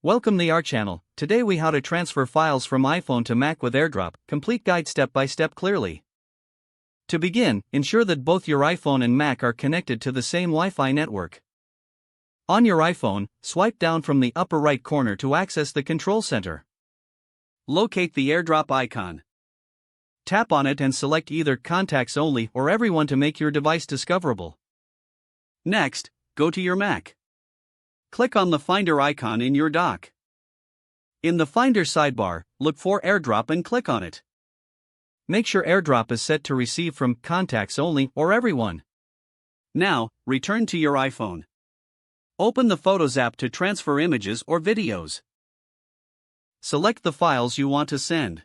Welcome to our channel. Today we how to transfer files from iPhone to Mac with AirDrop, complete guide step by step clearly. To begin, ensure that both your iPhone and Mac are connected to the same Wi-Fi network. On your iPhone, swipe down from the upper right corner to access the control center. Locate the AirDrop icon. Tap on it and select either Contacts Only or Everyone to make your device discoverable. Next, go to your Mac. Click on the Finder icon in your dock. In the Finder sidebar, look for AirDrop and click on it. Make sure AirDrop is set to receive from Contacts Only or Everyone. Now, return to your iPhone. Open the Photos app to transfer images or videos. Select the files you want to send.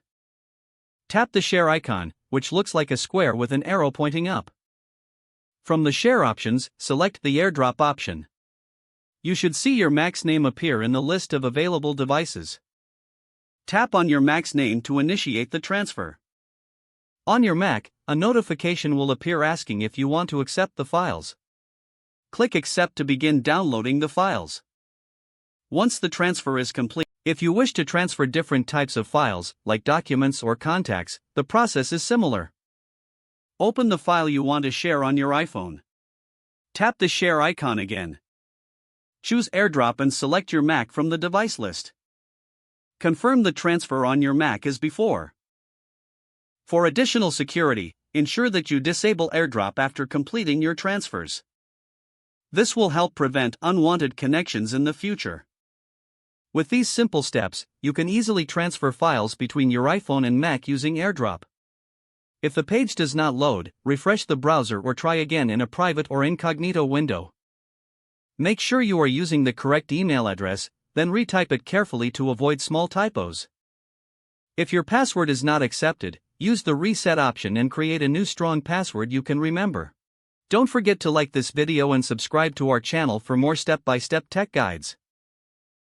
Tap the Share icon, which looks like a square with an arrow pointing up. From the Share options, select the AirDrop option. You should see your Mac's name appear in the list of available devices. Tap on your Mac's name to initiate the transfer. On your Mac, a notification will appear asking if you want to accept the files. Click Accept to begin downloading the files. Once the transfer is complete, if you wish to transfer different types of files, like documents or contacts, the process is similar. Open the file you want to share on your iPhone. Tap the Share icon again. Choose AirDrop and select your Mac from the device list. Confirm the transfer on your Mac as before. For additional security, ensure that you disable AirDrop after completing your transfers. This will help prevent unwanted connections in the future. With these simple steps, you can easily transfer files between your iPhone and Mac using AirDrop. If the page does not load, refresh the browser or try again in a private or incognito window. Make sure you are using the correct email address, then retype it carefully to avoid small typos. If your password is not accepted, use the reset option and create a new strong password you can remember. Don't forget to like this video and subscribe to our channel for more step-by-step tech guides.